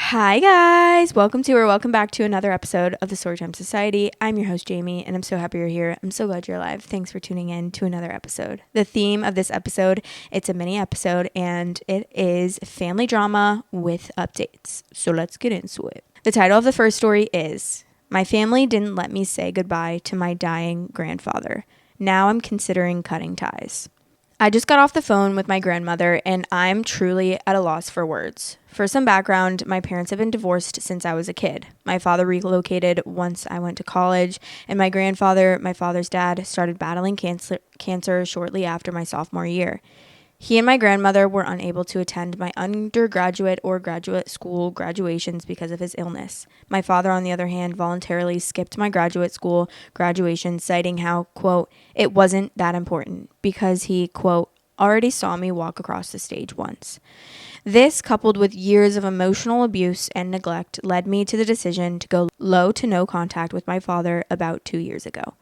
Hi guys, welcome back to another episode of the Storytime Society. I'm your host Jamie and I'm so happy you're here. I'm so glad you're alive. Thanks for tuning in to another episode. The theme of this episode, it's a mini episode and it is family drama with updates. So let's get into it. The title of the first story is My Family Didn't Let Me Say Goodbye to My Dying Grandfather. Now I'm considering cutting ties. I just got off the phone with my grandmother and I'm truly at a loss for words. For some background, my parents have been divorced since I was a kid. My father relocated once I went to college, and my grandfather, my father's dad, started battling cancer shortly after my sophomore year. He and my grandmother were unable to attend my undergraduate or graduate school graduations because of his illness. My father, on the other hand, voluntarily skipped my graduate school graduation, citing how, quote, it wasn't that important because he, quote, already saw me walk across the stage once. This, coupled with years of emotional abuse and neglect, led me to the decision to go low to no contact with my father about 2 years ago.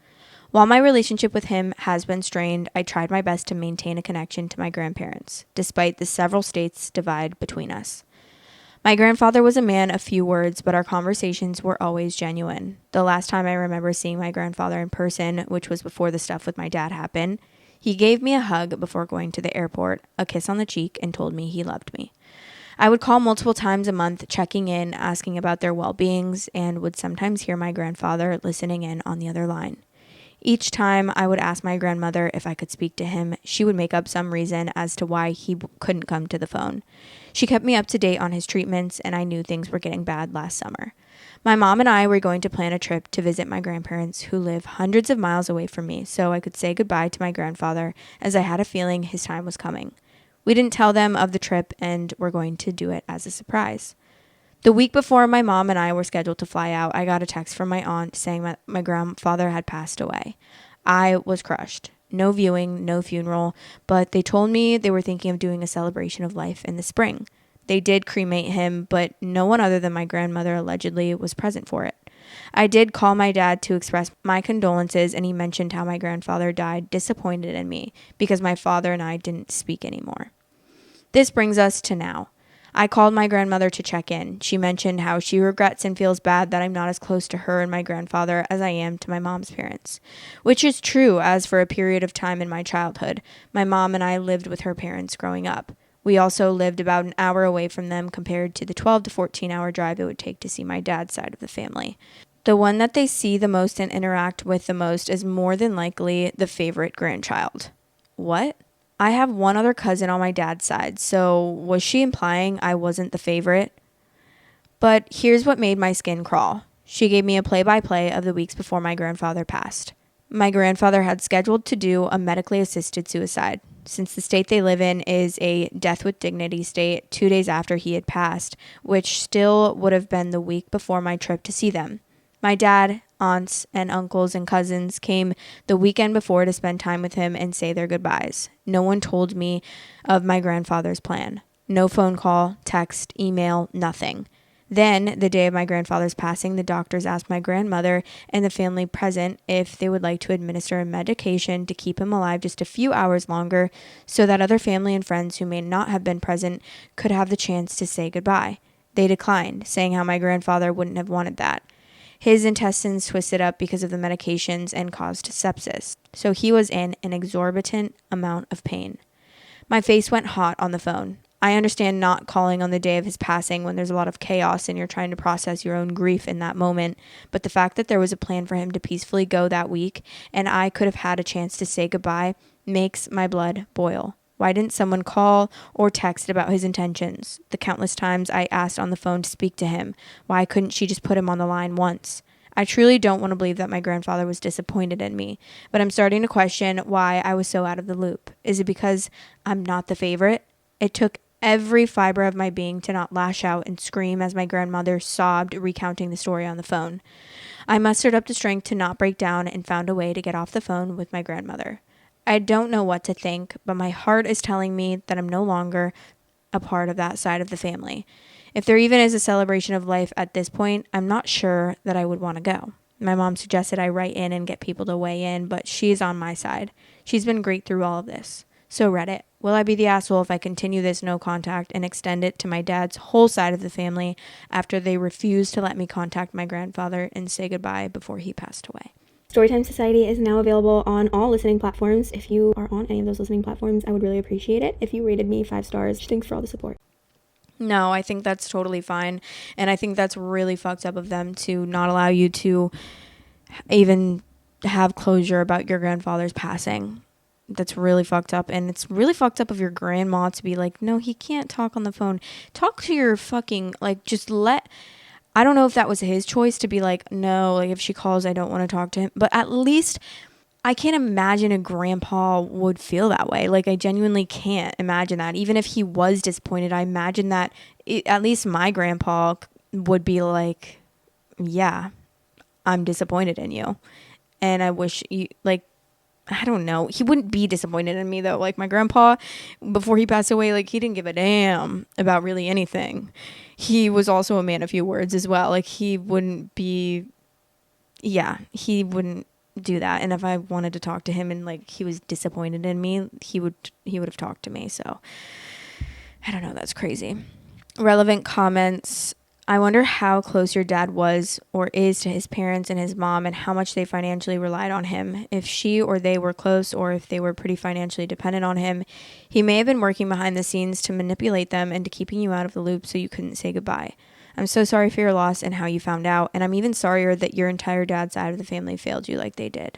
While my relationship with him has been strained, I tried my best to maintain a connection to my grandparents, despite the several states divide between us. My grandfather was a man of few words, but our conversations were always genuine. The last time I remember seeing my grandfather in person, which was before the stuff with my dad happened, he gave me a hug before going to the airport, a kiss on the cheek, and told me he loved me. I would call multiple times a month, checking in, asking about their well-beings, and would sometimes hear my grandfather listening in on the other line. Each time I would ask my grandmother if I could speak to him, she would make up some reason as to why he couldn't come to the phone. She kept me up to date on his treatments, and I knew things were getting bad last summer. My mom and I were going to plan a trip to visit my grandparents who live hundreds of miles away from me so I could say goodbye to my grandfather, as I had a feeling his time was coming. We didn't tell them of the trip and were going to do it as a surprise. The week before my mom and I were scheduled to fly out, I got a text from my aunt saying that my grandfather had passed away. I was crushed. No viewing, no funeral, but they told me they were thinking of doing a celebration of life in the spring. They did cremate him, but no one other than my grandmother allegedly was present for it. I did call my dad to express my condolences, and he mentioned how my grandfather died disappointed in me because my father and I didn't speak anymore. This brings us to now. I called my grandmother to check in. She mentioned how she regrets and feels bad that I'm not as close to her and my grandfather as I am to my mom's parents, which is true, as for a period of time in my childhood, my mom and I lived with her parents growing up. We also lived about an hour away from them compared to the 12 to 14-hour drive it would take to see my dad's side of the family. The one that they see the most and interact with the most is more than likely the favorite grandchild. What? I have one other cousin on my dad's side, so was she implying I wasn't the favorite? But here's what made my skin crawl. She gave me a play-by-play of the weeks before my grandfather passed. My grandfather had scheduled to do a medically assisted suicide. Since the state they live in is a death with dignity state, 2 days after he had passed, which still would have been the week before my trip to see them. My dad, aunts, and uncles and cousins came the weekend before to spend time with him and say their goodbyes. No one told me of my grandfather's plan. No phone call, text, email, nothing. Then, the day of my grandfather's passing, the doctors asked my grandmother and the family present if they would like to administer a medication to keep him alive just a few hours longer so that other family and friends who may not have been present could have the chance to say goodbye. They declined, saying how my grandfather wouldn't have wanted that. His intestines twisted up because of the medications and caused sepsis, so he was in an exorbitant amount of pain. My face went hot on the phone. I understand not calling on the day of his passing when there's a lot of chaos and you're trying to process your own grief in that moment, but the fact that there was a plan for him to peacefully go that week and I could have had a chance to say goodbye makes my blood boil. Why didn't someone call or text about his intentions? The countless times I asked on the phone to speak to him, why couldn't she just put him on the line once? I truly don't want to believe that my grandfather was disappointed in me, but I'm starting to question why I was so out of the loop. Is it because I'm not the favorite? It took every fiber of my being to not lash out and scream as my grandmother sobbed, recounting the story on the phone. I mustered up the strength to not break down and found a way to get off the phone with my grandmother. I don't know what to think, but my heart is telling me that I'm no longer a part of that side of the family. If there even is a celebration of life at this point, I'm not sure that I would want to go. My mom suggested I write in and get people to weigh in, but she's on my side. She's been great through all of this. So Reddit, Will I be the asshole if I continue this no contact and extend it to my dad's whole side of the family after they refuse to let me contact my grandfather and say goodbye before he passed away? Storytime Society is now available on all listening platforms. If you are on any of those listening platforms, I would really appreciate it if you rated me 5 stars. Thanks for all the support. No, I think that's totally fine. And I think that's really fucked up of them to not allow you to even have closure about your grandfather's passing. That's really fucked up. And it's really fucked up of your grandma to be like, no, he can't talk on the phone. Talk to your fucking, like, just let, I don't know if that was his choice to be like, no, like if she calls, I don't want to talk to him. But at least I can't imagine a grandpa would feel that way. Like, I genuinely can't imagine that. Even if he was disappointed, I imagine that at least my grandpa would be like, yeah, I'm disappointed in you. And I wish you, like, I don't know. He wouldn't be disappointed in me, though. Like, my grandpa, before he passed away, like, he didn't give a damn about really anything. He was also a man of few words as well. Like, he wouldn't be, yeah, he wouldn't do that. And if I wanted to talk to him and, like, he was disappointed in me, he would have talked to me. So, I don't know. That's crazy. Relevant comments. I wonder how close your dad was or is to his parents and his mom and how much they financially relied on him. If she or they were close or if they were pretty financially dependent on him, he may have been working behind the scenes to manipulate them into keeping you out of the loop so you couldn't say goodbye. I'm so sorry for your loss and how you found out, and I'm even sorrier that your entire dad's side of the family failed you like they did.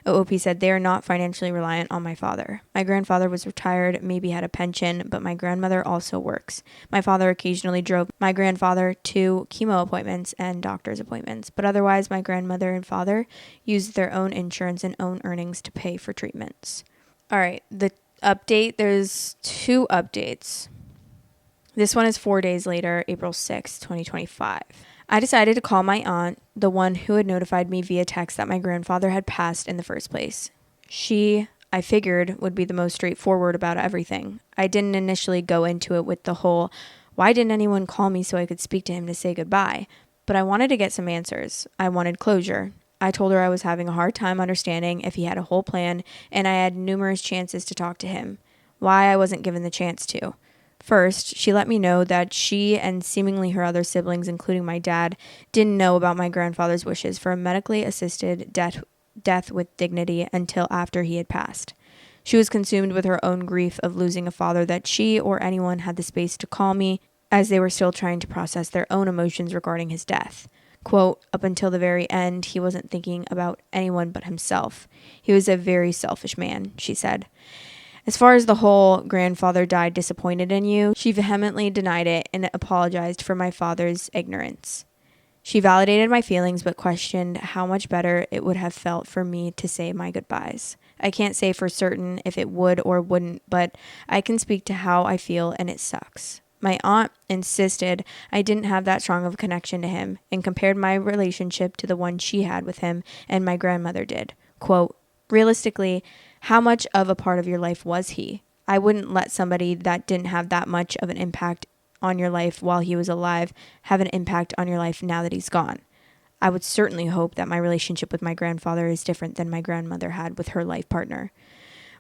OOP said, they are not financially reliant on my father. My grandfather was retired, maybe had a pension, but my grandmother also works. My father occasionally drove my grandfather to chemo appointments and doctor's appointments, but otherwise my grandmother and father used their own insurance and own earnings to pay for treatments. All right, the update, there's 2 updates. This one is 4 days later, April 6th, 2025. I decided to call my aunt, the one who had notified me via text that my grandfather had passed in the first place. She, I figured, would be the most straightforward about everything. I didn't initially go into it with the whole, why didn't anyone call me so I could speak to him to say goodbye? But I wanted to get some answers. I wanted closure. I told her I was having a hard time understanding if he had a whole plan, and I had numerous chances to talk to him. Why I wasn't given the chance to. First, she let me know that she and seemingly her other siblings, including my dad, didn't know about my grandfather's wishes for a medically assisted death with dignity until after he had passed. She was consumed with her own grief of losing a father that she or anyone had the space to call me as they were still trying to process their own emotions regarding his death. Quote, up until the very end, he wasn't thinking about anyone but himself. He was a very selfish man, she said. As far as the whole grandfather died disappointed in you, she vehemently denied it and apologized for my father's ignorance. She validated my feelings but questioned how much better it would have felt for me to say my goodbyes. I can't say for certain if it would or wouldn't, but I can speak to how I feel and it sucks. My aunt insisted I didn't have that strong of a connection to him and compared my relationship to the one she had with him and my grandmother did. Quote, realistically, how much of a part of your life was he? I wouldn't let somebody that didn't have that much of an impact on your life while he was alive have an impact on your life now that he's gone. I would certainly hope that my relationship with my grandfather is different than my grandmother had with her life partner.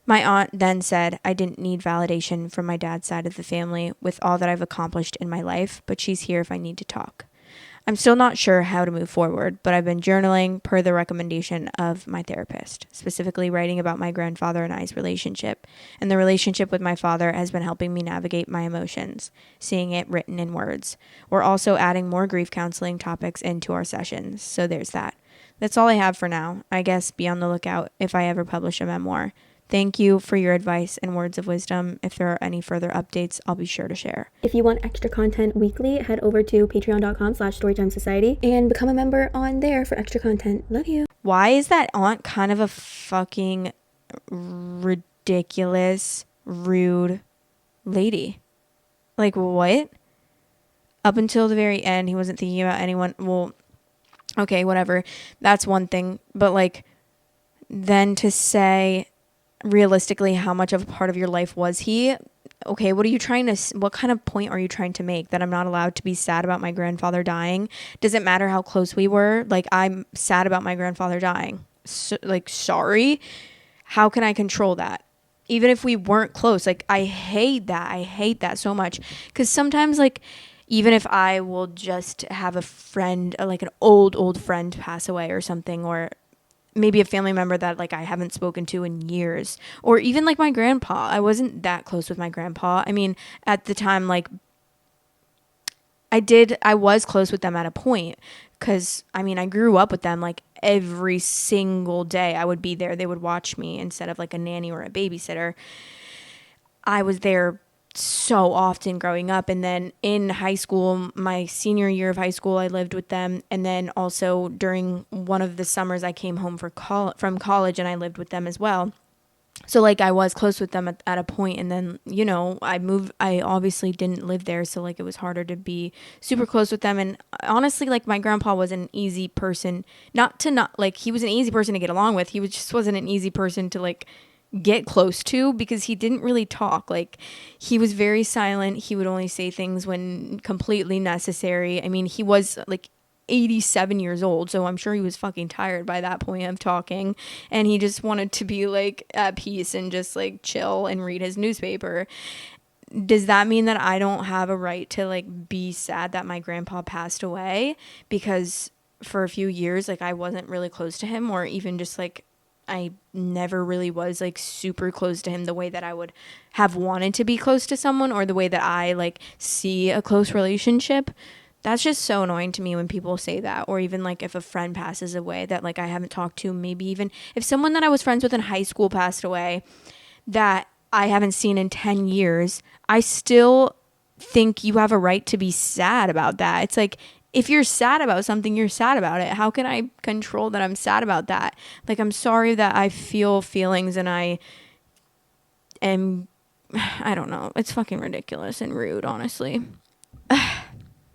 My aunt then said I didn't need validation from my dad's side of the family with all that I've accomplished in my life, but she's here if I need to talk. I'm still not sure how to move forward, but I've been journaling per the recommendation of my therapist, specifically writing about my grandfather and I's relationship. And the relationship with my father has been helping me navigate my emotions, seeing it written in words. We're also adding more grief counseling topics into our sessions, so there's that. That's all I have for now. I guess be on the lookout if I ever publish a memoir. Thank you for your advice and words of wisdom. If there are any further updates, I'll be sure to share. If you want extra content weekly, head over to patreon.com/storytimesociety and become a member on there for extra content. Love you. Why is that aunt kind of a fucking ridiculous, rude lady? Like, what? Up until the very end, he wasn't thinking about anyone. Well, okay, whatever. That's one thing. But, like, then to say realistically how much of a part of your life was he? Okay, what kind of point are you trying to make? That I'm not allowed to be sad about my grandfather dying? Does it matter how close we were? Like, I'm sad about my grandfather dying. So, like, sorry? How can I control that? even if we weren't close. Like, I hate that so much, because sometimes, like, even if I will just have a friend, like an old friend pass away or something, or maybe a family member that like I haven't spoken to in years, or even like my grandpa. I wasn't that close with my grandpa. I mean, at the time, like, I was close with them at a point, because I mean, I grew up with them. Like, every single day I would be there. They would watch me instead of like a nanny or a babysitter. I was there so often growing up. And then in high school, my senior year of high school, I lived with them. And then also during one of the summers, I came home from college, and I lived with them as well. So like, I was close with them at a point, and then, I obviously didn't live there, so like, it was harder to be super close with them. And honestly, like, my grandpa was an easy person, not like, he was an easy person to get along with. Just wasn't an easy person to like get close to, because he didn't really talk. Like, he was very silent. He would only say things when completely necessary. I mean, he was like 87 years old, so I'm sure he was fucking tired by that point of talking, and he just wanted to be like at peace and just like chill and read his newspaper. Does that mean that I don't have a right to like be sad that my grandpa passed away? Because for a few years, like, I wasn't really close to him, or even just like, I never really was like super close to him the way that I would have wanted to be close to someone, or the way that I like see a close relationship. That's just so annoying to me when people say that. Or even like, if a friend passes away that like I haven't talked to, maybe even if someone that I was friends with in high school passed away that I haven't seen in 10 years, I still think you have a right to be sad about that. It's like, if you're sad about something, you're sad about it. How can I control that I'm sad about that? Like, I'm sorry that I feel feelings, and I don't know. It's fucking ridiculous and rude, honestly.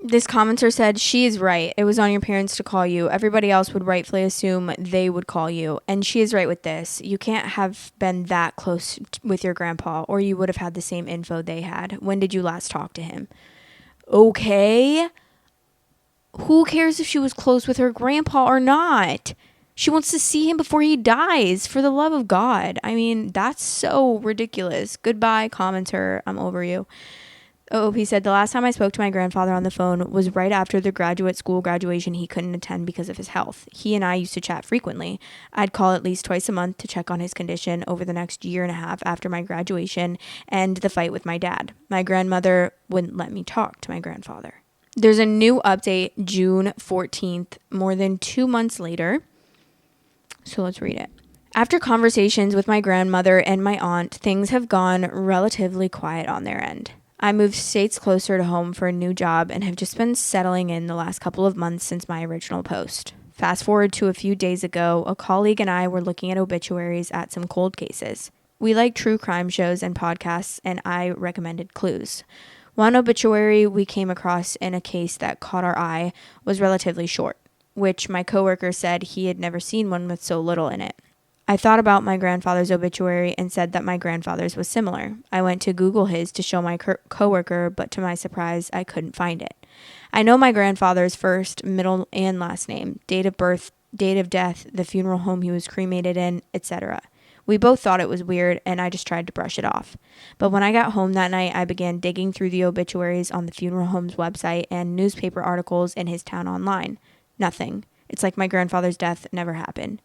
This commenter said, she is right. It was on your parents to call you. Everybody else would rightfully assume they would call you. And she is right with this. You can't have been that close with your grandpa, or you would have had the same info they had. When did you last talk to him? Okay. Who cares if she was close with her grandpa or not? She wants to see him before he dies, for the love of God. I mean, that's so ridiculous. Goodbye, commenter. I'm over you. Oh, he said, the last time I spoke to my grandfather on the phone was right after the graduate school graduation he couldn't attend because of his health. He and I used to chat frequently. I'd call at least twice a month to check on his condition over the next year and a half after my graduation and the fight with my dad. My grandmother wouldn't let me talk to my grandfather. There's a new update, June 14th, more than 2 months later. So let's read it. After conversations with my grandmother and my aunt, things have gone relatively quiet on their end. I moved states closer to home for a new job and have just been settling in the last couple of months since my original post. Fast forward to a few days ago, a colleague and I were looking at obituaries at some cold cases. We like true crime shows and podcasts, and I recommended Clues. One obituary we came across in a case that caught our eye was relatively short, which my coworker said he had never seen one with so little in it. I thought about my grandfather's obituary and said that my grandfather's was similar. I went to Google his to show my coworker, but to my surprise, I couldn't find it. I know my grandfather's first, middle, and last name, date of birth, date of death, the funeral home he was cremated in, etc. We both thought it was weird, and I just tried to brush it off. But when I got home that night, I began digging through the obituaries on the funeral home's website and newspaper articles in his town online. Nothing. It's like my grandfather's death never happened.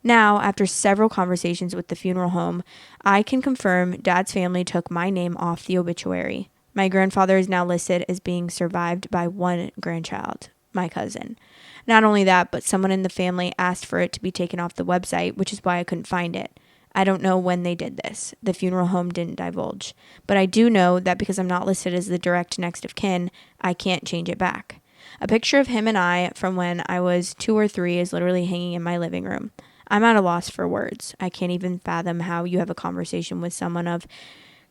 Now, after several conversations with the funeral home, I can confirm Dad's family took my name off the obituary. My grandfather is now listed as being survived by one grandchild, my cousin. Not only that, but someone in the family asked for it to be taken off the website, which is why I couldn't find it. I don't know when they did this. The funeral home didn't divulge. But I do know that because I'm not listed as the direct next of kin, I can't change it back. A picture of him and I from when I was 2 or 3 is literally hanging in my living room. I'm at a loss for words. I can't even fathom how you have a conversation with someone of,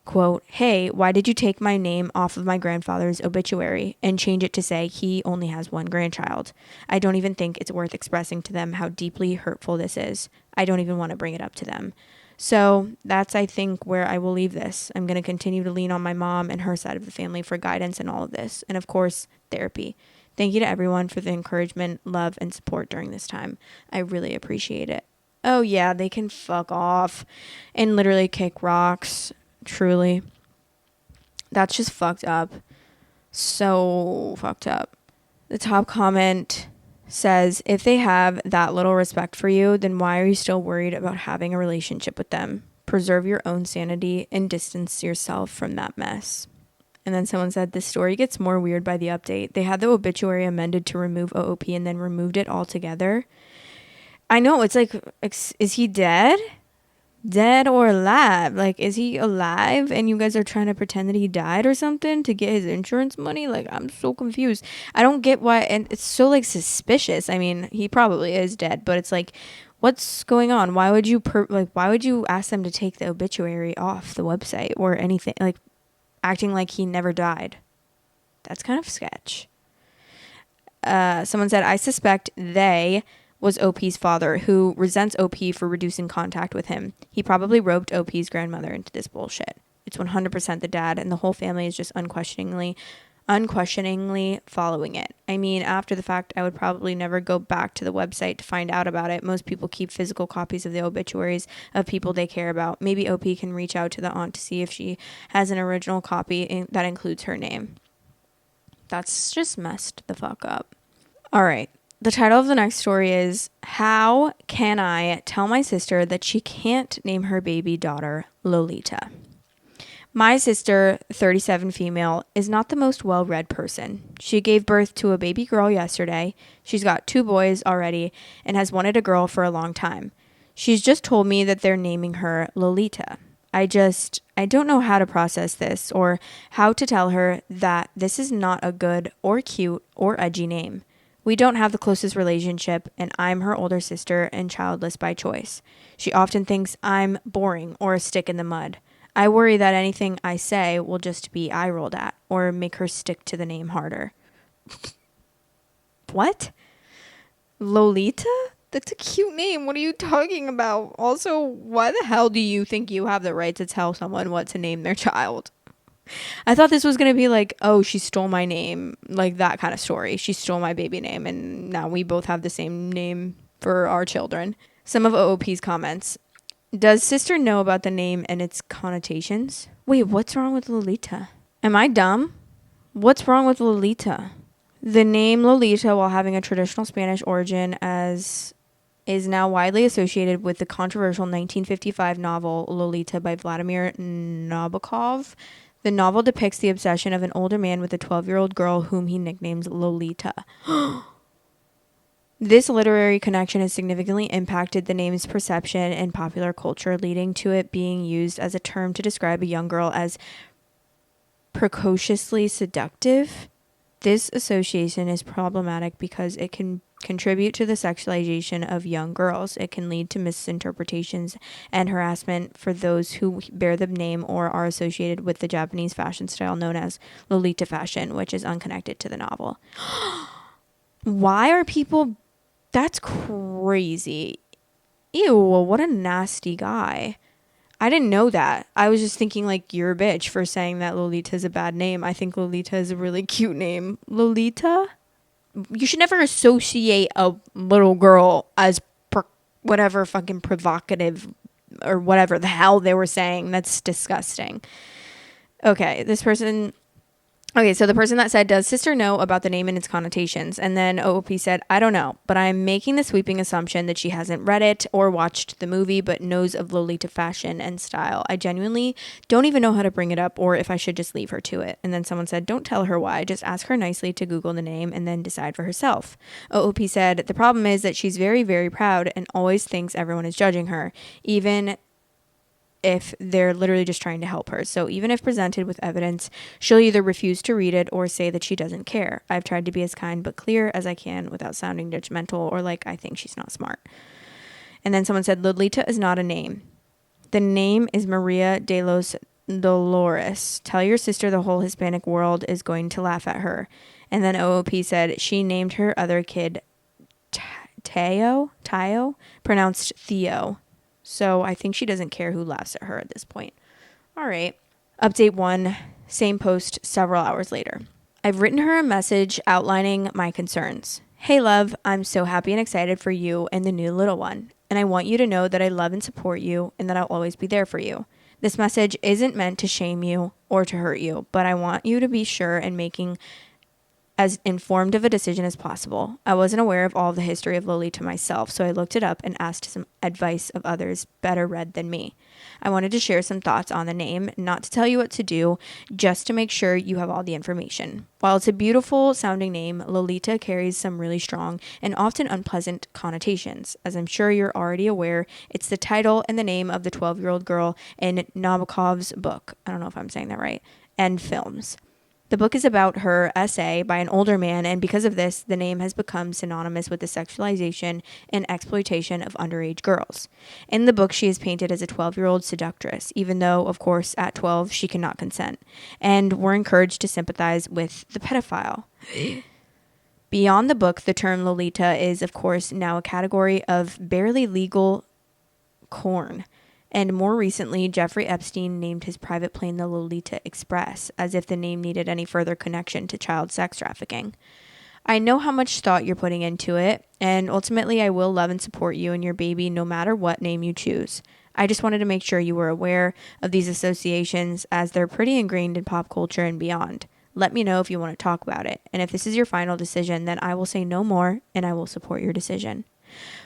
quote, hey, why did you take my name off of my grandfather's obituary and change it to say he only has one grandchild? I don't even think it's worth expressing to them how deeply hurtful this is. I don't even want to bring it up to them. So that's, I think, where I will leave this. I'm going to continue to lean on my mom and her side of the family for guidance in all of this. And of course, therapy. Thank you to everyone for the encouragement, love, and support during this time. I really appreciate it. Oh yeah, they can fuck off and literally kick rocks. Truly. That's just fucked up. So fucked up. The top comment says, if they have that little respect for you, then why are you still worried about having a relationship with them? Preserve your own sanity and distance yourself from that mess. And then someone said, this story gets more weird by the update. They had the obituary amended to remove OOP and then removed it altogether. I know, it's like, is he dead? Dead or alive? Like, is he alive and you guys are trying to pretend that he died or something to get his insurance money? Like, I'm so confused. I don't get why, and it's so like suspicious. I mean, he probably is dead, but it's like, what's going on? Why would you why would you ask them to take the obituary off the website or anything, like acting like he never died? That's kind of sketch. Someone said, I suspect they was OP's father, who resents OP for reducing contact with him. He probably roped OP's grandmother into this bullshit. It's 100% the dad, and the whole family is just unquestioningly following it. I mean, after the fact, I would probably never go back to the website to find out about it. Most people keep physical copies of the obituaries of people they care about. Maybe OP can reach out to the aunt to see if she has an original copy that includes her name. That's just messed the fuck up. All right. The title of the next story is, How Can I Tell My Sister That She Can't Name Her Baby Daughter Lolita? My sister, 37 female, is not the most well-read person. She gave birth to a baby girl yesterday. She's got 2 boys already and has wanted a girl for a long time. She's just told me that they're naming her Lolita. I don't know how to process this or how to tell her that this is not a good or cute or edgy name. We don't have the closest relationship, and I'm her older sister and childless by choice. She often thinks I'm boring or a stick in the mud. I worry that anything I say will just be eye rolled at or make her stick to the name harder. What? Lolita? That's a cute name. What are you talking about? Also, why the hell do you think you have the right to tell someone what to name their child? I thought this was going to be like, oh, she stole my name, like that kind of story. She stole my baby name, and now we both have the same name for our children. Some of OOP's comments. Does sister know about the name and its connotations? Wait, what's wrong with Lolita? Am I dumb? What's wrong with Lolita? The name Lolita, while having a traditional Spanish origin, is now widely associated with the controversial 1955 novel Lolita by Vladimir Nabokov. The novel depicts the obsession of an older man with a 12-year-old girl whom he nicknames Lolita. This literary connection has significantly impacted the name's perception in popular culture, leading to it being used as a term to describe a young girl as precociously seductive. This association is problematic because it can contribute to the sexualization of young girls. It can lead to misinterpretations and harassment for those who bear the name or are associated with the Japanese fashion style known as Lolita fashion, which is unconnected to the novel. Why are people... That's crazy. Ew, what a nasty guy. I didn't know that. I was just thinking like, you're a bitch for saying that Lolita is a bad name. I think Lolita is a really cute name. Lolita? You should never associate a little girl as whatever fucking provocative or whatever the hell they were saying. That's disgusting. Okay, so the person that said, does sister know about the name and its connotations? And then OOP said, I don't know, but I'm making the sweeping assumption that she hasn't read it or watched the movie, but knows of Lolita fashion and style. I genuinely don't even know how to bring it up or if I should just leave her to it. And then someone said, don't tell her why. Just ask her nicely to Google the name and then decide for herself. OOP said, the problem is that she's very, very proud and always thinks everyone is judging her, even if they're literally just trying to help her. So even if presented with evidence, she'll either refuse to read it or say that she doesn't care. I've tried to be as kind but clear as I can without sounding judgmental or like I think she's not smart. And then someone said, Lolita is not a name. The name is Maria de los Dolores. Tell your sister the whole Hispanic world is going to laugh at her. And then OOP said she named her other kid Tayo, pronounced Theo. So I think she doesn't care who laughs at her at this point. All right. Update 1, same post several hours later. I've written her a message outlining my concerns. Hey love, I'm so happy and excited for you and the new little one. And I want you to know that I love and support you and that I'll always be there for you. This message isn't meant to shame you or to hurt you, but I want you to be sure in making as informed of a decision as possible. I wasn't aware of all the history of Lolita myself, so I looked it up and asked some advice of others better read than me. I wanted to share some thoughts on the name, not to tell you what to do, just to make sure you have all the information. While it's a beautiful sounding name, Lolita carries some really strong and often unpleasant connotations. As I'm sure you're already aware, it's the title and the name of the 12-year-old girl in Nabokov's book. I don't know if I'm saying that right. And films. The book is about her essay by an older man, and because of this, the name has become synonymous with the sexualization and exploitation of underage girls. In the book, she is painted as a 12-year-old seductress, even though, of course, at 12, she cannot consent, and we're encouraged to sympathize with the pedophile. Beyond the book, the term Lolita is, of course, now a category of barely legal corn. And more recently, Jeffrey Epstein named his private plane the Lolita Express, as if the name needed any further connection to child sex trafficking. I know how much thought you're putting into it, and ultimately I will love and support you and your baby no matter what name you choose. I just wanted to make sure you were aware of these associations, as they're pretty ingrained in pop culture and beyond. Let me know if you want to talk about it, and if this is your final decision, then I will say no more, and I will support your decision.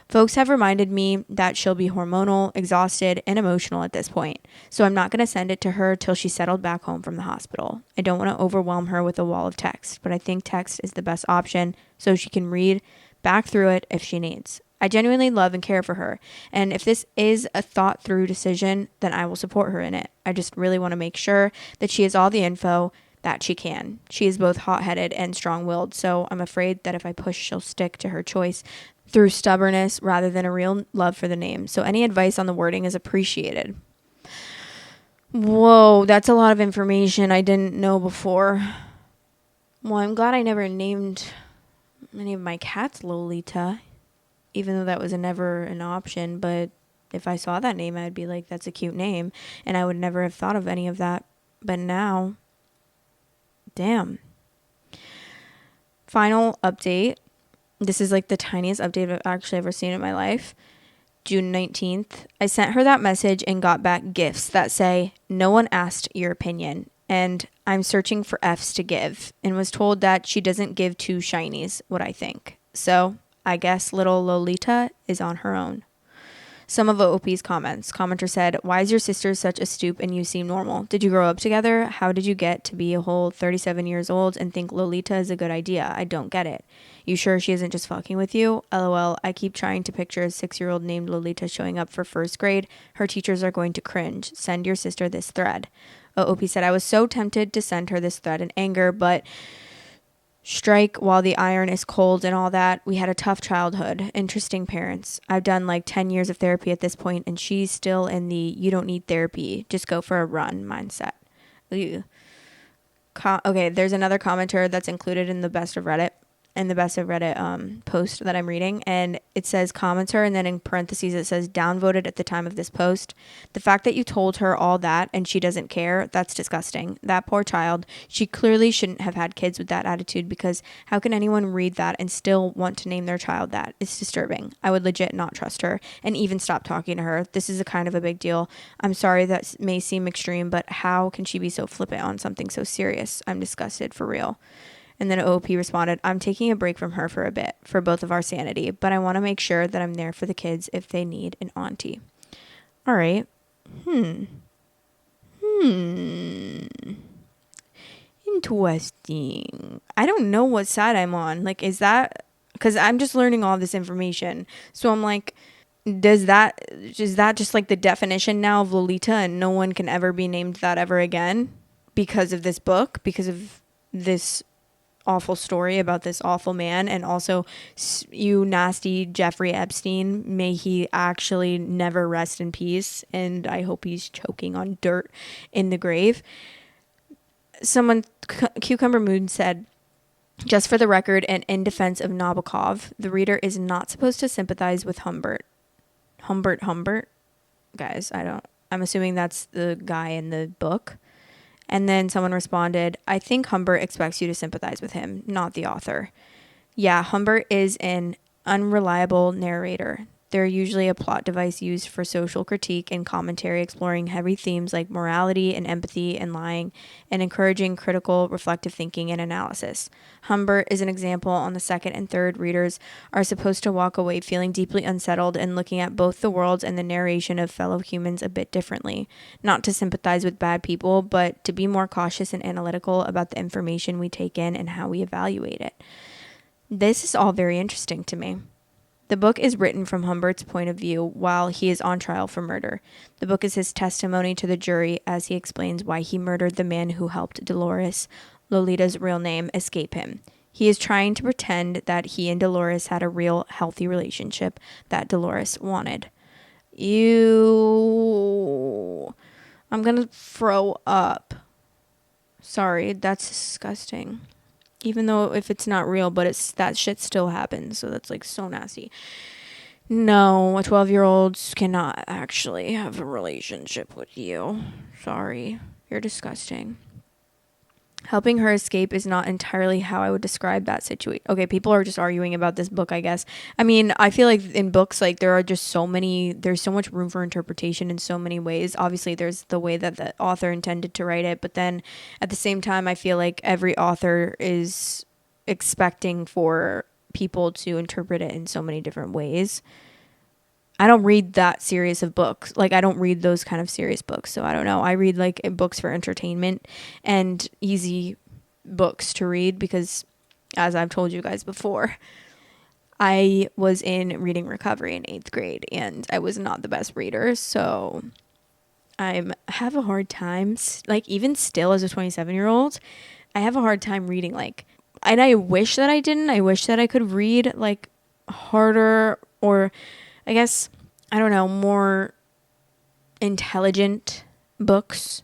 Folks have reminded me that she'll be hormonal, exhausted, and emotional at this point, so I'm not going to send it to her till she's settled back home from the hospital. I don't want to overwhelm her with a wall of text, but I think text is the best option so she can read back through it if she needs. I genuinely love and care for her, and if this is a thought-through decision, then I will support her in it. I just really want to make sure that she has all the info that she can. She is both hot-headed and strong-willed, so I'm afraid that if I push, she'll stick to her choice through stubbornness rather than a real love for the name. So any advice on the wording is appreciated. Whoa, that's a lot of information I didn't know before. Well, I'm glad I never named any of my cats Lolita, even though that was never an option. But if I saw that name, I'd be like, that's a cute name. And I would never have thought of any of that. But now, damn. Final update. This is like the tiniest update I've actually ever seen in my life. June 19th, I sent her that message and got back gifts that say, no one asked your opinion, and I'm searching for F's to give, and was told that she doesn't give two shinies what I think. So I guess little Lolita is on her own. Some of OP's comments. Commenter said, why is your sister such a stoop and you seem normal? Did you grow up together? How did you get to be a whole 37 years old and think Lolita is a good idea? I don't get it. You sure she isn't just fucking with you? LOL, I keep trying to picture a 6-year-old named Lolita showing up for first grade. Her teachers are going to cringe. Send your sister this thread. OP said, I was so tempted to send her this thread in anger, but strike while the iron is cold and all that. We had a tough childhood. Interesting parents. I've done like 10 years of therapy at this point, and she's still in the you don't need therapy, just go for a run mindset. Okay, there's another commenter that's included in the Best of Reddit. In the Best of Reddit post that I'm reading, and it says commenter, and then in parentheses it says downvoted at the time of this post. The fact that you told her all that and she doesn't care, that's disgusting. That poor child, she clearly shouldn't have had kids with that attitude, because how can anyone read that and still want to name their child that? It's disturbing. I would legit not trust her and even stop talking to her. This is a kind of a big deal. I'm sorry that may seem extreme, but how can she be so flippant on something so serious? I'm disgusted, for real. And then OP responded, I'm taking a break from her for a bit, for both of our sanity, but I want to make sure that I'm there for the kids if they need an auntie. All right. Interesting. I don't know what side I'm on. Like, is that, because I'm just learning all this information. So I'm like, is that just like the definition now of Lolita, and no one can ever be named that ever again because of this book, because of this awful story about this awful man? And also, you nasty Jeffrey Epstein, may he actually never rest in peace, and I hope he's choking on dirt in the grave. Someone, Cucumber Moon, said, just for the record and in defense of Nabokov, the reader is not supposed to sympathize with Humbert. Guys, I'm assuming that's the guy in the book. And then someone responded, I think Humbert expects you to sympathize with him, not the author. Yeah, Humbert is an unreliable narrator. They're usually a plot device used for social critique and commentary, exploring heavy themes like morality and empathy and lying, and encouraging critical, reflective thinking and analysis. Humbert is an example on the second and third readers are supposed to walk away feeling deeply unsettled and looking at both the worlds and the narration of fellow humans a bit differently. Not to sympathize with bad people, but to be more cautious and analytical about the information we take in and how we evaluate it. This is all very interesting to me. The book is written from Humbert's point of view while he is on trial for murder. The book is his testimony to the jury as he explains why he murdered the man who helped Dolores, Lolita's real name, escape him. He is trying to pretend that he and Dolores had a real, healthy relationship that Dolores wanted. Ew. I'm gonna throw up. Sorry, that's disgusting. Even though if it's not real, but it's that shit still happens. So that's like so nasty. No, a 12-year-old cannot actually have a relationship with you. Sorry. You're disgusting. Helping her escape is not entirely how I would describe that situation. Okay, people are just arguing about this book, I guess. I mean, I feel like in books, like there are just there's so much room for interpretation in so many ways. Obviously, there's the way that the author intended to write it, but then at the same time, I feel like every author is expecting for people to interpret it in so many different ways. I don't read that serious of books. Like, I don't read those kind of serious books. So I don't know. I read like books for entertainment and easy books to read because, as I've told you guys before, I was in reading recovery in 8th grade and I was not the best reader. So I have a hard time, like, even still as a 27-year-old, I have a hard time reading, like, and I wish that I didn't. I wish that I could read like harder, or I guess, I don't know, more intelligent books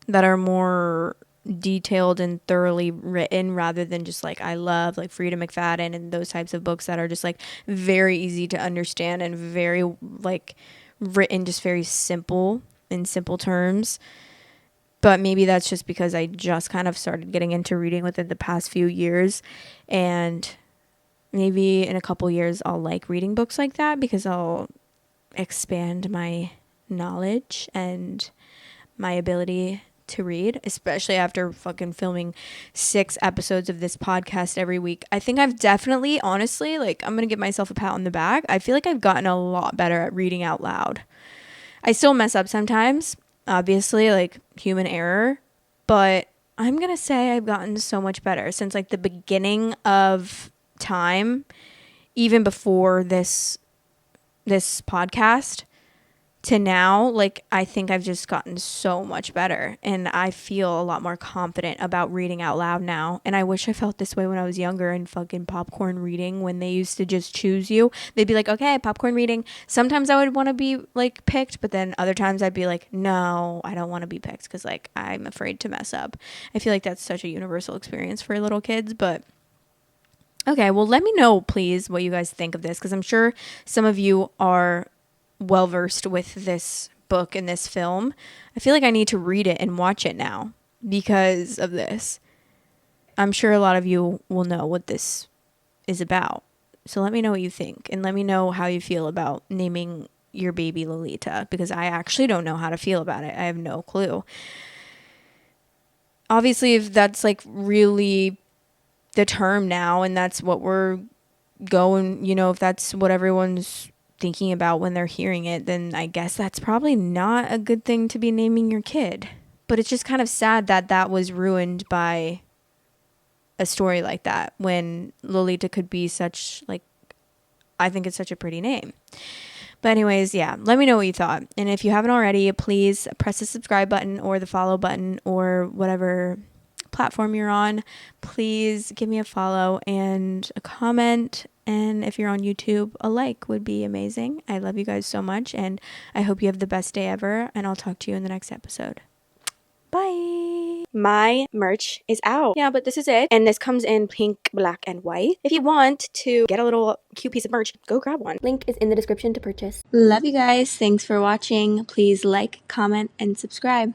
that are more detailed and thoroughly written rather than just like, I love like Frida McFadden and those types of books that are just like very easy to understand and very like written just very simple in simple terms. But maybe that's just because I just kind of started getting into reading within the past few years, and maybe in a couple years I'll like reading books like that because I'll expand my knowledge and my ability to read, especially after fucking filming 6 episodes of this podcast every week. I think I've definitely, honestly, like, I'm going to give myself a pat on the back. I feel like I've gotten a lot better at reading out loud. I still mess up sometimes, obviously, like human error, but I'm going to say I've gotten so much better since like the beginning of time, even before this podcast to now. Like, I think I've just gotten so much better and I feel a lot more confident about reading out loud now. And I wish I felt this way when I was younger and fucking popcorn reading, when they used to just choose you. They'd be like, okay, popcorn reading. Sometimes I would want to be like picked, but then other times I'd be like, no, I don't want to be picked because like I'm afraid to mess up. I feel like that's such a universal experience for little kids. But okay, well, let me know, please, what you guys think of this, because I'm sure some of you are well-versed with this book and this film. I feel like I need to read it and watch it now because of this. I'm sure a lot of you will know what this is about. So let me know what you think, and let me know how you feel about naming your baby Lolita, because I actually don't know how to feel about it. I have no clue. Obviously, if that's like really the term now and that's what we're going, you know, if that's what everyone's thinking about when they're hearing it, then I guess that's probably not a good thing to be naming your kid. But it's just kind of sad that that was ruined by a story like that, when Lolita could be such, like, I think it's such a pretty name. But anyways, yeah, let me know what you thought. And if you haven't already, please press the subscribe button or the follow button or whatever platform you're on. Please give me a follow and a comment. And if you're on YouTube, a like would be amazing. I love you guys so much, and I hope you have the best day ever, and I'll talk to you in the next episode. Bye. My merch is out. Yeah, but this is it. And this comes in pink, black, and white. If you want to get a little cute piece of merch, go grab one. Link is in the description to purchase. Love you guys. Thanks for watching. Please like, comment, and subscribe.